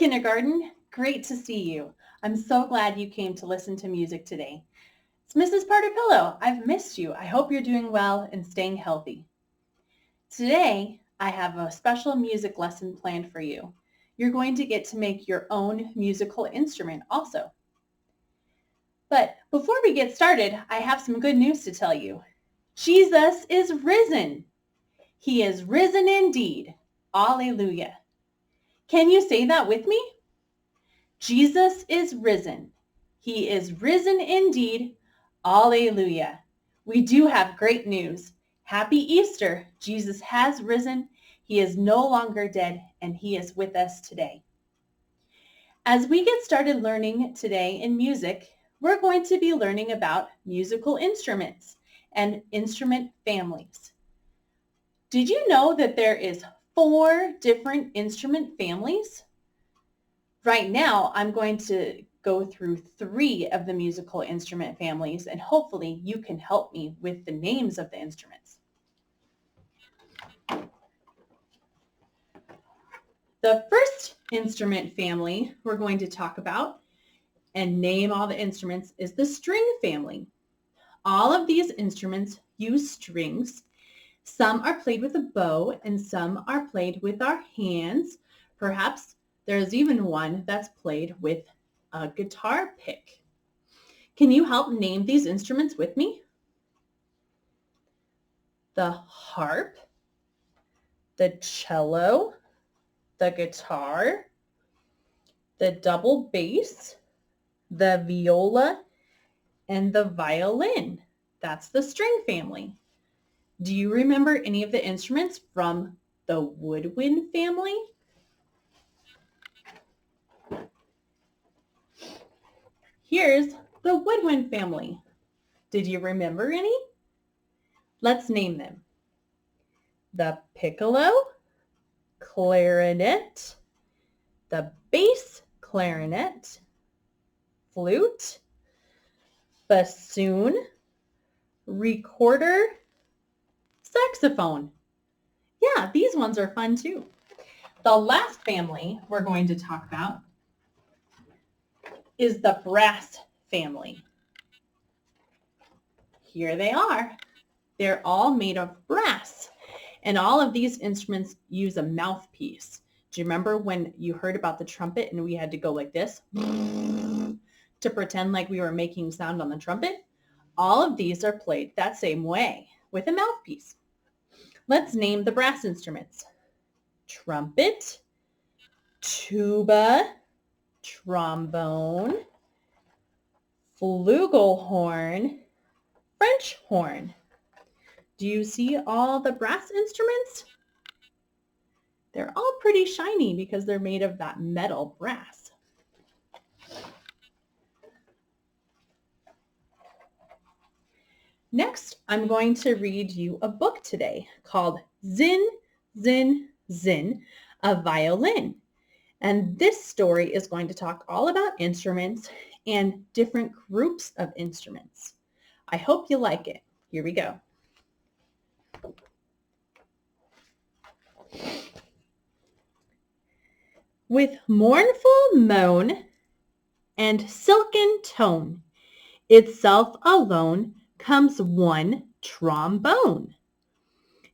kindergarten. Great to see you. I'm so glad you came to listen to music today. It's Mrs. Pillow. I've missed you. I hope you're doing well and staying healthy. Today, I have a special music lesson planned for you. You're going to get to make your own musical instrument also. But before we get started, I have some good news to tell you. Jesus is risen. He is risen indeed. Alleluia. Can you say that with me? Jesus is risen. He is risen indeed. Alleluia. We do have great news. Happy Easter. Jesus has risen. He is no longer dead, and he is with us today. As we get started learning today in music, we're going to be learning about musical instruments and instrument families. Did you know that there is 4 different instrument families? Right now, I'm going to go through 3 of the musical instrument families, and hopefully you can help me with the names of the instruments. The first instrument family we're going to talk about and name all the instruments is the string family. All of these instruments use strings. Some are played with a bow and some are played with our hands. Perhaps there's even one that's played with a guitar pick. Can you help name these instruments with me? The harp, the cello, the guitar, the double bass, the viola, and the violin. That's the string family. Do you remember any of the instruments from the woodwind family? Here's the woodwind family. Did you remember any? Let's name them. The piccolo, clarinet, the bass clarinet, flute, bassoon, recorder, saxophone. Yeah, these ones are fun too. The last family we're going to talk about is the brass family. Here they are. They're all made of brass, and all of these instruments use a mouthpiece. Do you remember when you heard about the trumpet and we had to go like this to pretend like we were making sound on the trumpet? All of these are played that same way with a mouthpiece. Let's name the brass instruments. Trumpet, tuba, trombone, flugelhorn, French horn. Do you see all the brass instruments? They're all pretty shiny because they're made of that metal brass. Next, I'm going to read you a book today called Xin Xin Xin, a Violin. And this story is going to talk all about instruments and different groups of instruments. I hope you like it. Here we go. With mournful moan and silken tone, itself alone comes one trombone.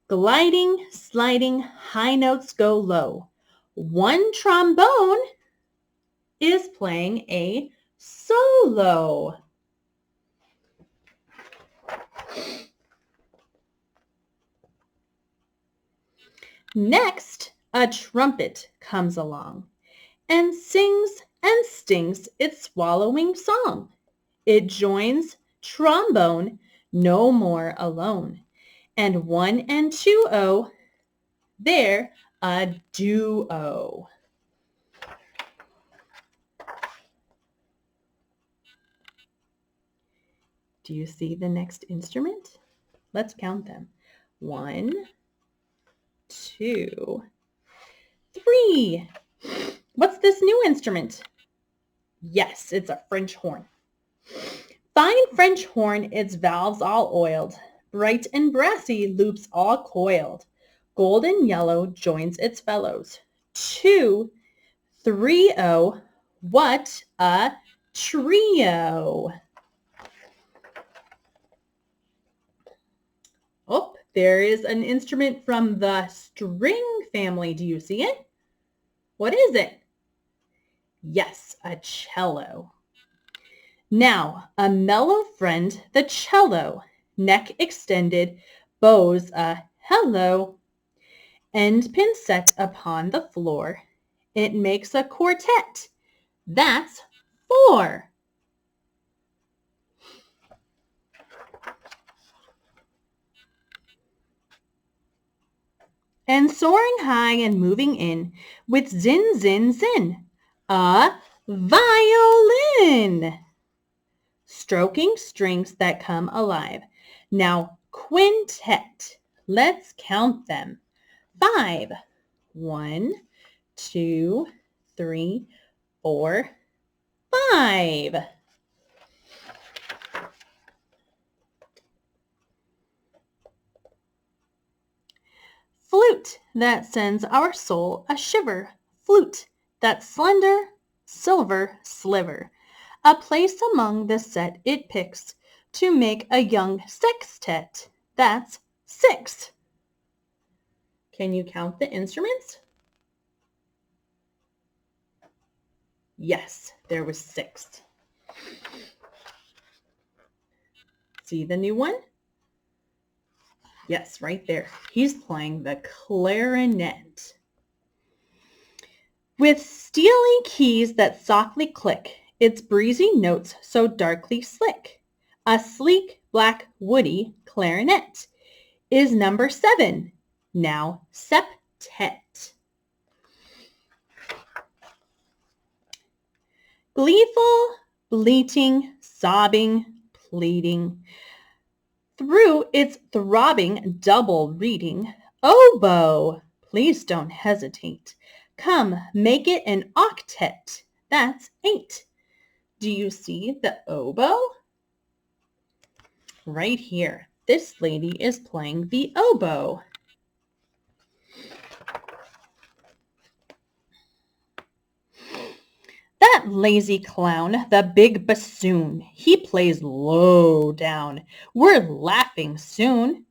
Gliding, sliding, high notes go low. One trombone is playing a solo. Next, a trumpet comes along and sings and stings its swallowing song. It joins trombone no more alone. And 1 and 2-0, they're a duo. Do you see the next instrument? Let's count them. 1, 2, 3. What's this new instrument? Yes, it's a French horn. Fine French horn, its valves all oiled, bright and brassy, loops all coiled. Golden yellow joins its fellows. 2, 3-0. What a trio. Oh, there is an instrument from the string family. Do you see it? What is it? Yes, a cello. Now, a mellow friend, the cello, neck extended, bows a hello. End pin set upon the floor. It makes a quartet. That's 4. And soaring high and moving in with zin, zin, zin, a violin. Stroking strings that come alive. Now, quintet. Let's count them. 5. 1, 2, 3, 4, 5. Flute that sends our soul a shiver. Flute that's slender, silver sliver. A place among the set it picks to make a young sextet. That's 6. Can you count the instruments? Yes, there was 6. See the new one? Yes, right there. He's playing the clarinet. With steely keys that softly click, its breezy notes so darkly slick. A sleek, black, woody clarinet is number 7. Now septet. Gleeful, bleating, sobbing, pleading. Through its throbbing double reading, oboe, please don't hesitate. Come, make it an octet. That's 8. Do you see the oboe? Right here. This lady is playing the oboe. That lazy clown, the big bassoon, he plays low down. We're laughing soon.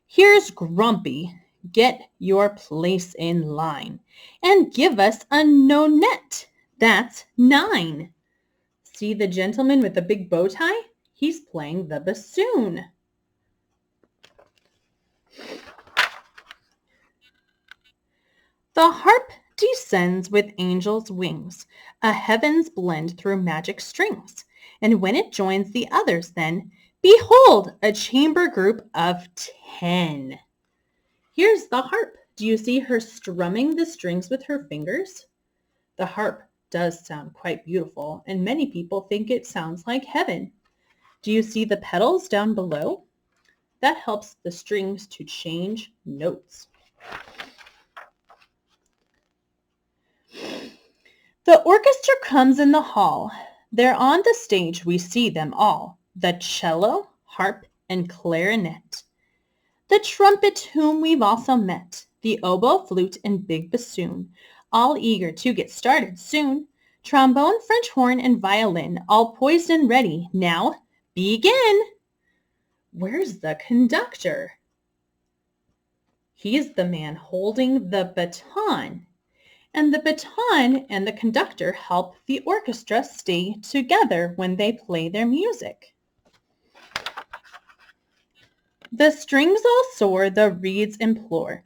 Here's Grumpy. Get your place in line and give us a nonette. That's 9. See the gentleman with the big bow tie? He's playing the bassoon. The harp descends with angels' wings, a heaven's blend through magic strings. And when it joins the others then, behold, a chamber group of 10. Here's the harp. Do you see her strumming the strings with her fingers? The harp does sound quite beautiful, and many people think it sounds like heaven. Do you see the pedals down below? That helps the strings to change notes. The orchestra comes in the hall. There on the stage we see them all, the cello, harp, and clarinet. The trumpet whom we've also met, the oboe, flute, and big bassoon, all eager to get started soon. Trombone, French horn, and violin, all poised and ready. Now, begin! Where's the conductor? He's the man holding the baton. And the baton and the conductor help the orchestra stay together when they play their music. The strings all soar, the reeds implore.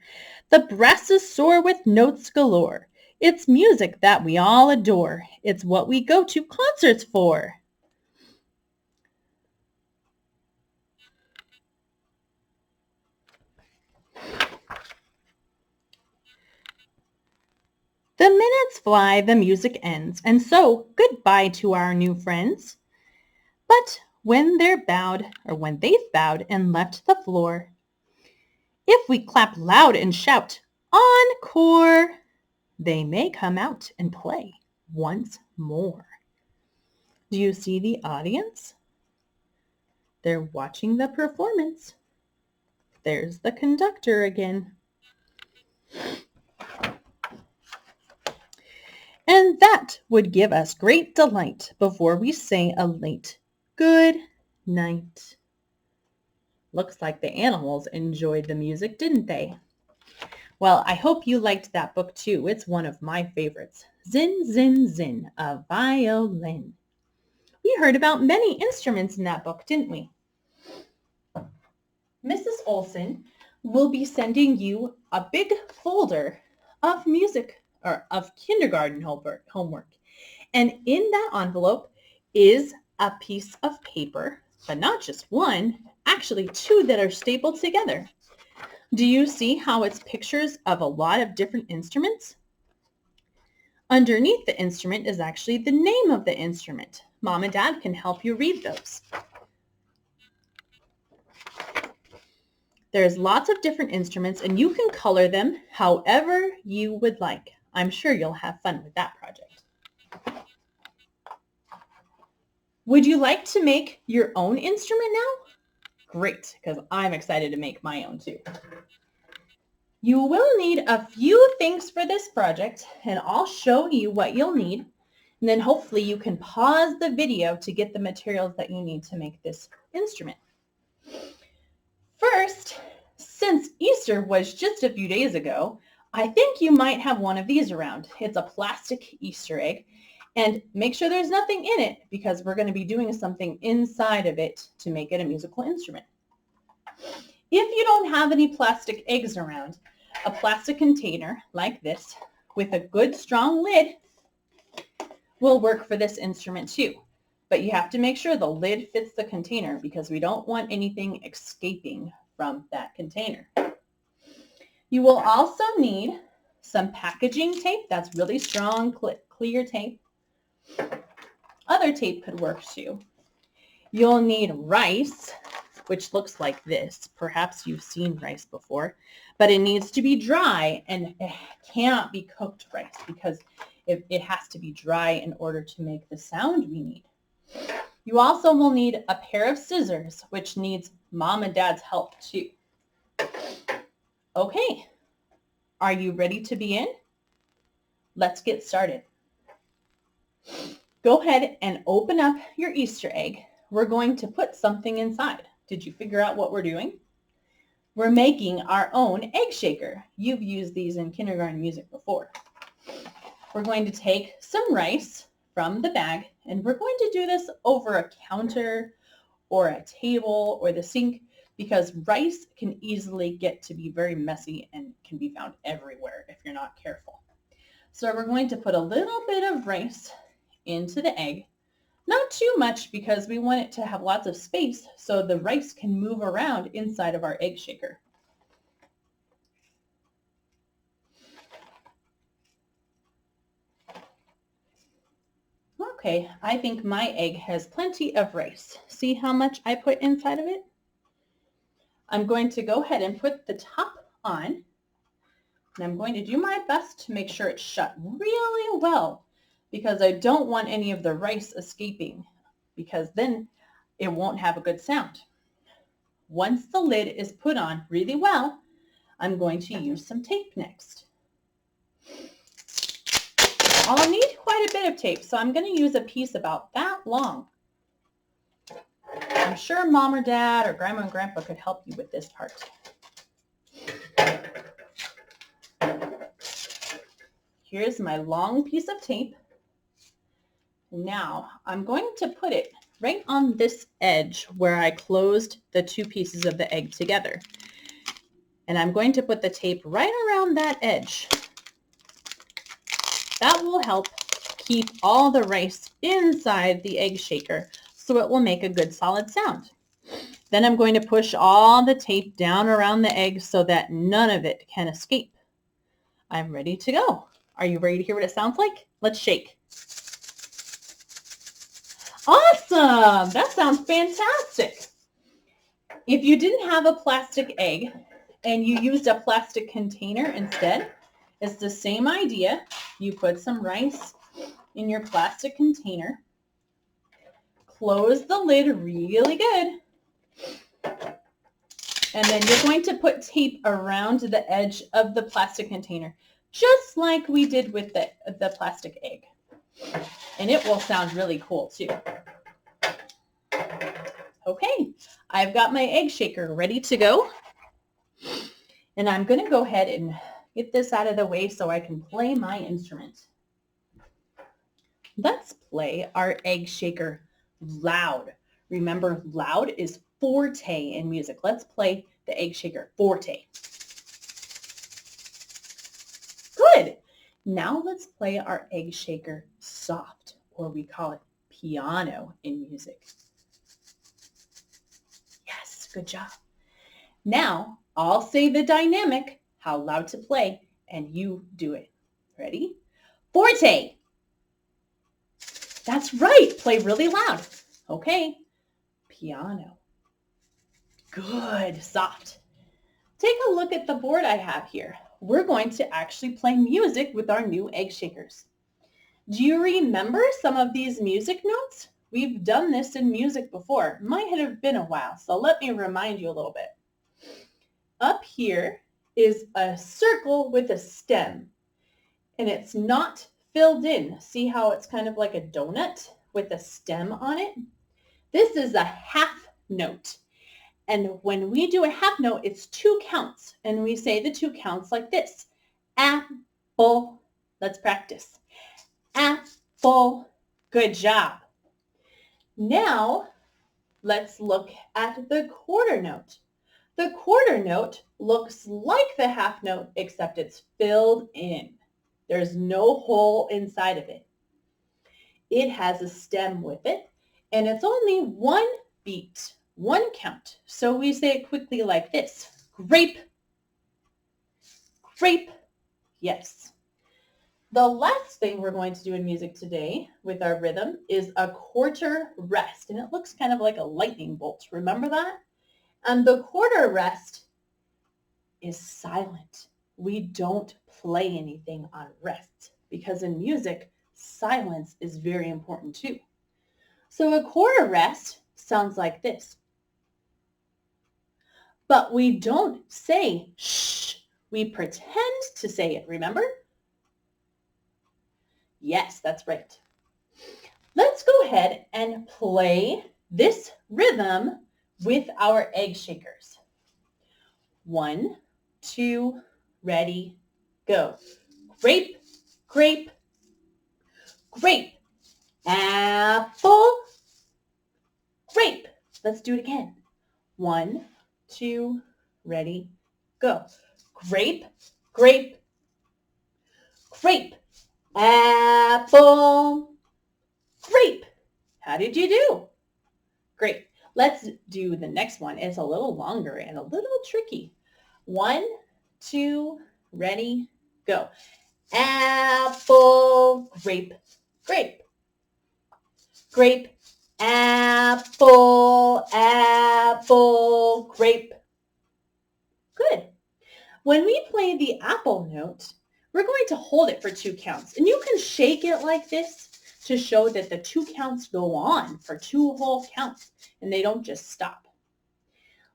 The brasses soar with notes galore. It's music that we all adore. It's what we go to concerts for. The minutes fly, the music ends, and so goodbye to our new friends. But when they've bowed and left the floor, if we clap loud and shout, encore, they may come out and play once more. Do you see the audience? They're watching the performance. There's the conductor again. And that would give us great delight before we say a late good night. Looks like the animals enjoyed the music, didn't they? Well, I hope you liked that book too. It's one of my favorites. Xin Xin Xin, a violin. We heard about many instruments in that book, didn't we? Mrs. Olson will be sending you a big folder of music or of kindergarten homework. And in that envelope is a piece of paper, but not just one, actually two that are stapled together. Do you see how it's pictures of a lot of different instruments? Underneath the instrument is actually the name of the instrument. Mom and Dad can help you read those. There's lots of different instruments and you can color them however you would like. I'm sure you'll have fun with that project. Would you like to make your own instrument now? Great, because I'm excited to make my own too. You will need a few things for this project, and I'll show you what you'll need, and then hopefully you can pause the video to get the materials that you need to make this instrument. First, since Easter was just a few days ago, I think you might have one of these around. It's a plastic Easter egg, and make sure there's nothing in it because we're going to be doing something inside of it to make it a musical instrument. If you don't have any plastic eggs around, a plastic container like this with a good strong lid will work for this instrument too. But you have to make sure the lid fits the container because we don't want anything escaping from that container. You will also need some packaging tape. That's really strong, clear tape. Other tape could work too. You'll need rice, which looks like this. Perhaps you've seen rice before, but it needs to be dry and it can't be cooked rice because it has to be dry in order to make the sound we need. You also will need a pair of scissors, which needs Mom and Dad's help too. Okay, are you ready to begin? Let's get started. Go ahead and open up your Easter egg. We're going to put something inside. Did you figure out what we're doing? We're making our own egg shaker. You've used these in kindergarten music before. We're going to take some rice from the bag, and we're going to do this over a counter or a table or the sink because rice can easily get to be very messy and can be found everywhere if you're not careful. So we're going to put a little bit of rice into the egg. Not too much because we want it to have lots of space so the rice can move around inside of our egg shaker. Okay, I think my egg has plenty of rice. See how much I put inside of it? I'm going to go ahead and put the top on, and I'm going to do my best to make sure it's shut really well because I don't want any of the rice escaping because then it won't have a good sound. Once the lid is put on really well, I'm going to use some tape next. I'll need quite a bit of tape, so I'm going to use a piece about that long. I'm sure Mom or Dad or Grandma and Grandpa could help you with this part. Here's my long piece of tape. Now I'm going to put it right on this edge where I closed the two pieces of the egg together. And I'm going to put the tape right around that edge. That will help keep all the rice inside the egg shaker so it will make a good solid sound. Then I'm going to push all the tape down around the egg so that none of it can escape. I'm ready to go. Are you ready to hear what it sounds like? Let's shake. Awesome! That sounds fantastic. If you didn't have a plastic egg and you used a plastic container instead, it's the same idea. You put some rice in your plastic container, close the lid really good, and then you're going to put tape around the edge of the plastic container, just like we did with the plastic egg. And it will sound really cool too. Okay, I've got my egg shaker ready to go. And I'm going to go ahead and get this out of the way so I can play my instrument. Let's play our egg shaker loud. Remember, loud is forte in music. Let's play the egg shaker forte. Good. Now let's play our egg shaker soft, or we call it piano in music. Yes, good job. Now I'll say the dynamic, how loud to play, and you do it. Ready? Forte. That's right. Play really loud. Okay. Piano. Good. Soft. Take a look at the board I have here. We're going to actually play music with our new egg shakers. Do you remember some of these music notes? We've done this in music before. Might have been a while, so let me remind you a little bit. Up here is a circle with a stem, and it's not filled in. See how it's kind of like a donut with a stem on it? This is a half note. And when we do a half note, it's 2 counts. And we say the 2 counts like this. Apple. Let's practice. Apple. Good job. Now, let's look at the quarter note. The quarter note looks like the half note, except it's filled in. There's no hole inside of it. It has a stem with it, and it's only 1 beat, 1 count. So we say it quickly like this. Grape, grape, yes. The last thing we're going to do in music today with our rhythm is a quarter rest, and it looks kind of like a lightning bolt. Remember that? And the quarter rest is silent. We don't play anything on rest because in music, silence is very important too. So a quarter rest sounds like this. But we don't say shh. We pretend to say it, remember? Yes, that's right. Let's go ahead and play this rhythm with our egg shakers. 1, 2, ready, go. Grape, grape, grape. Apple, grape. Let's do it again. 1, 2, ready, go. Grape, grape, grape. Apple, grape. How did you do? Great. Let's do the next one. It's a little longer and a little tricky. 1, 2, ready, go. Apple, grape, grape. Grape, apple, apple, grape. Good. When we play the apple note, we're going to hold it for 2 counts. And you can shake it like this to show that the 2 counts go on for 2 whole counts and they don't just stop.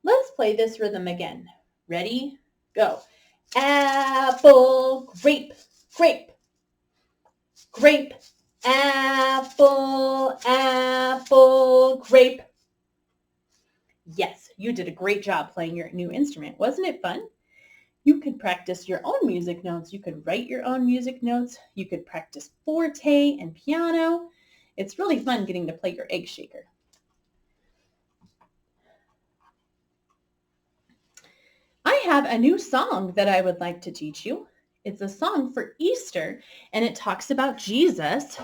Let's play this rhythm again. Ready? Go. Apple, grape, grape. Grape, apple, apple, grape. Yes, you did a great job playing your new instrument. Wasn't it fun? You could practice your own music notes. You could write your own music notes. You could practice forte and piano. It's really fun getting to play your egg shaker. I have a new song that I would like to teach you. It's a song for Easter, and it talks about Jesus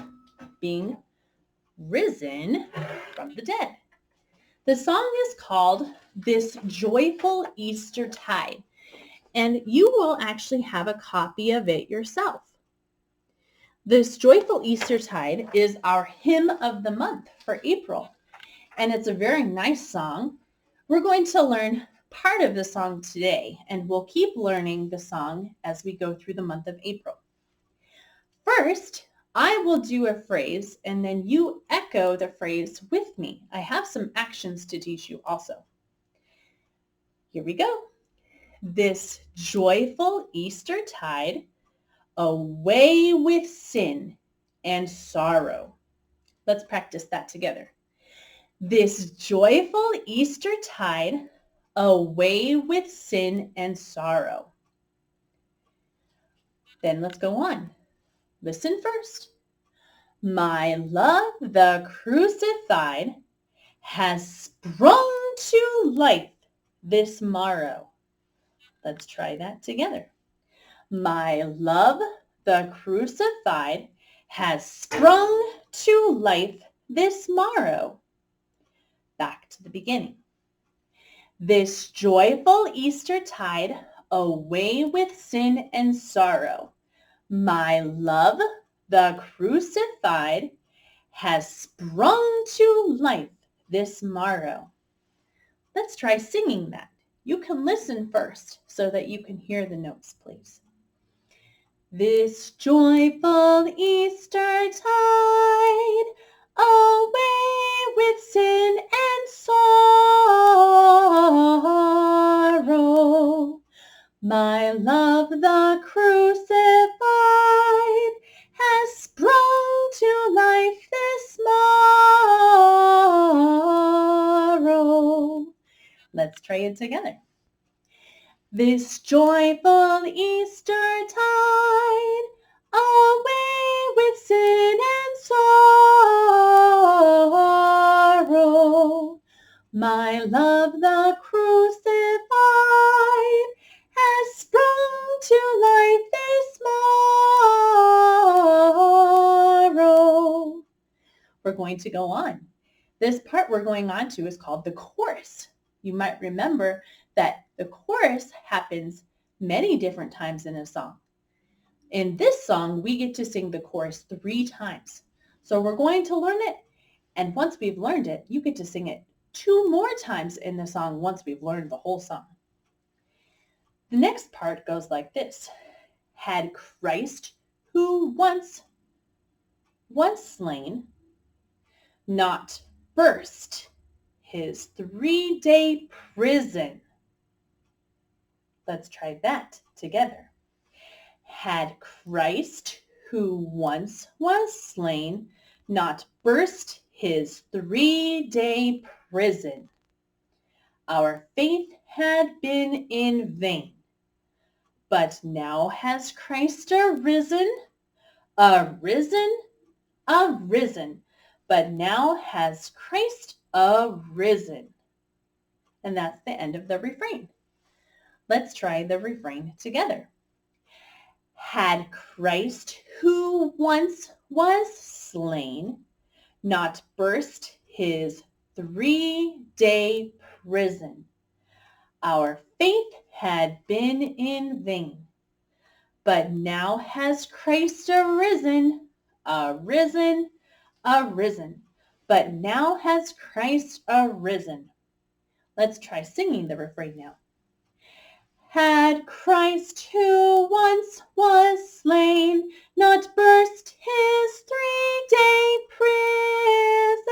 being risen from the dead. The song is called This Joyful Easter Tide, and you will actually have a copy of it yourself. This Joyful Easter Tide is our hymn of the month for April, and it's a very nice song. We're going to learn part of the song today, and we'll keep learning the song as we go through the month of April. First, I will do a phrase, and then you echo the phrase with me. I have some actions to teach you also. Here we go. This joyful Easter tide, away with sin, and sorrow. Let's practice that together. This joyful Easter tide, away with sin and sorrow. Then let's go on. Listen first. My love, the crucified, has sprung to life this morrow. Let's try that together. My love, the crucified, has sprung to life this morrow. Back to the beginning. This joyful Easter tide, away with sin and sorrow. My love, the crucified, has sprung to life this morrow. Let's try singing that. You can listen first so that you can hear the notes, please. This joyful Easter tide, away with sin and sorrow. My love, the crucified, has sprung to life this morrow. Let's try it together. This joyful Easter tide, away with sin and sorrow. My love, the crucified, has sprung to life this morrow. We're going to go on. This part we're going on to is called the chorus. You might remember that the chorus happens many different times in a song. In this song, we get to sing the chorus 3 times. So we're going to learn it, and once we've learned it, you get to sing it 2 more times in the song once we've learned the whole song. The next part goes like this. Had Christ, who once was slain, not burst his 3-day prison. Let's try that together. Had Christ, who once was slain, not burst his 3-day prison, our faith had been in vain. But now has Christ arisen, arisen, arisen. But now has Christ arisen. And that's the end of the refrain. Let's try the refrain together. Had Christ, who once was slain, not burst his 3-day prison, our faith had been in vain. But now has Christ arisen, arisen, arisen. But now has Christ arisen. Let's try singing the refrain now. Had Christ, who once was slain, not burst his 3-day prison,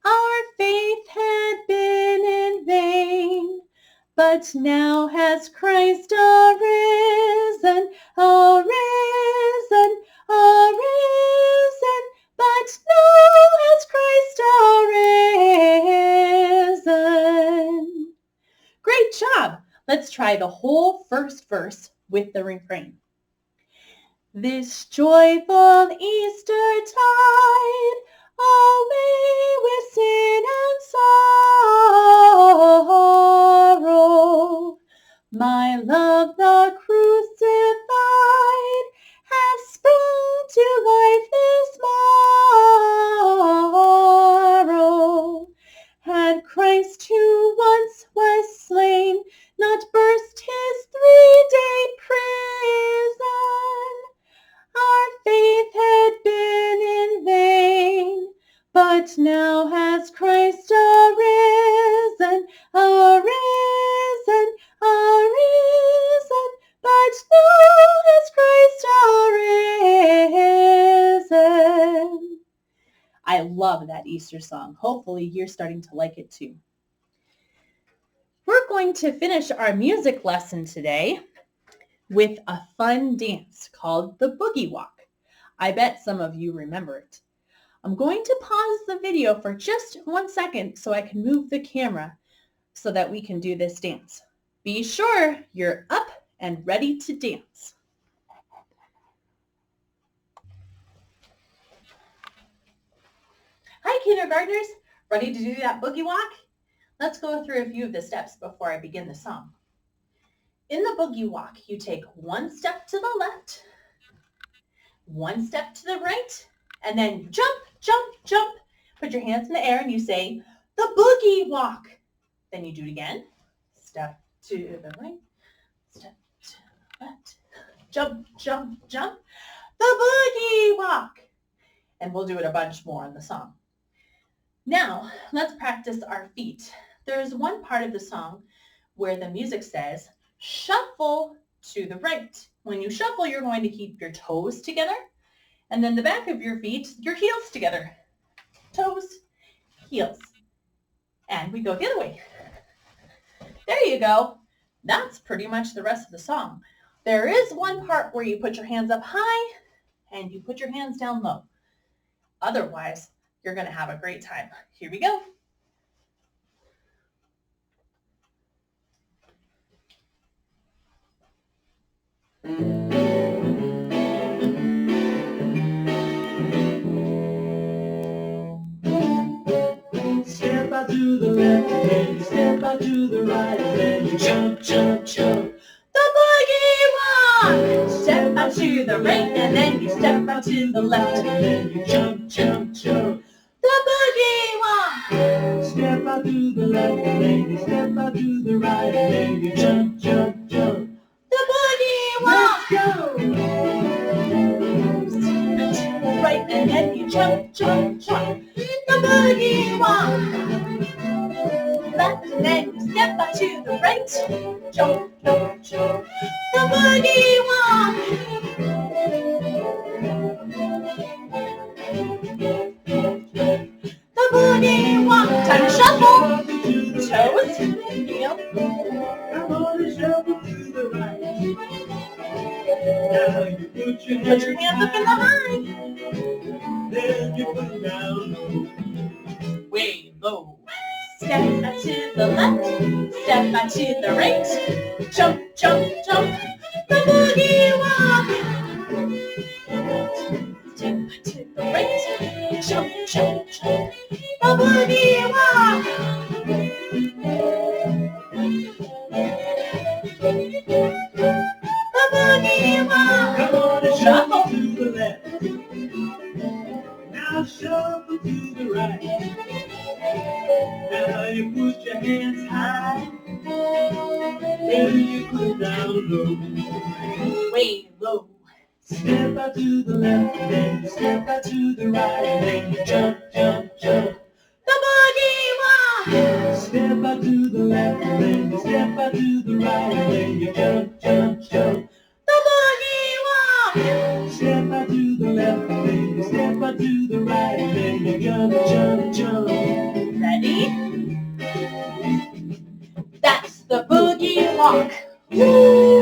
our faith had been in vain. But now has Christ arisen, arisen, arisen. But now has Christ arisen. Great job. Let's try the whole first verse with the refrain. This joyful Easter tide, away with sin and sorrow. My love, the crucified, has sprung to life this morrow. Had Christ, who once was slain, not burst his 3-day prison, our faith had been in vain. But now has Christ arisen, arisen, arisen. But now has Christ arisen. I love that Easter song. Hopefully you're starting to like it too. We're going to finish our music lesson today with a fun dance called the Boogie Walk. I bet some of you remember it. I'm going to pause the video for just 1 second so I can move the camera so that we can do this dance. Be sure you're up and ready to dance. Hi, kindergartners. Ready to do that boogie walk? Let's go through a few of the steps before I begin the song. In the boogie walk, you take 1 step to the left, 1 step to the right, and then jump, jump, jump. Put your hands in the air and you say, the boogie walk. Then you do it again. Step to the right, step to the left, jump, jump, jump. The boogie walk. And we'll do it a bunch more in the song. Now, let's practice our feet. There's one part of the song where the music says, shuffle to the right. When you shuffle, you're going to keep your toes together, and then the back of your feet, your heels together. Toes, heels. And we go the other way. There you go. That's pretty much the rest of the song. There is one part where you put your hands up high and you put your hands down low. Otherwise, you're going to have a great time. Here we go. Step out to the left, then you step out to the right, then you jump, jump, jump. The boogie walk! Step out to the right, and then you step out to the left, and then you jump, jump, jump. The boogie walk! Step out to the left, and then you step out to the right, and then you jump, jump, jump. The boogie walk! Let's go! Step out to the right, and then you jump, jump, jump. The boogie walk! Left, and then you step out to the right, jump, jump, jump. The boogie walk! The boogie walk! Time to shuffle! Toes, heel. I'm gonna shuffle to the right. Now you put your Hands up in the high. then you put down low. Way low. Step out to the left, step out to the right, jump, jump, jump, the boogie walk. Step out to the right, jump, jump, jump, the boogie walk. The boogie walk. Come on and Shuffle. shuffle to the left. Now shuffle to the right. Now you put your hands high, then you put down low. Way low. Step out to the left, then you step out to the right, then you jump, jump, jump. The boogie walk. Step out to the left, then you step out to the right, then you jump, jump, jump. The boogie walk. Step out to the left, then you step out to the right, then you jump, jump, jump. Ready? That's the boogie walk. Woo!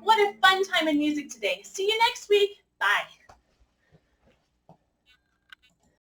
What a fun time in music today. See you next week. Bye.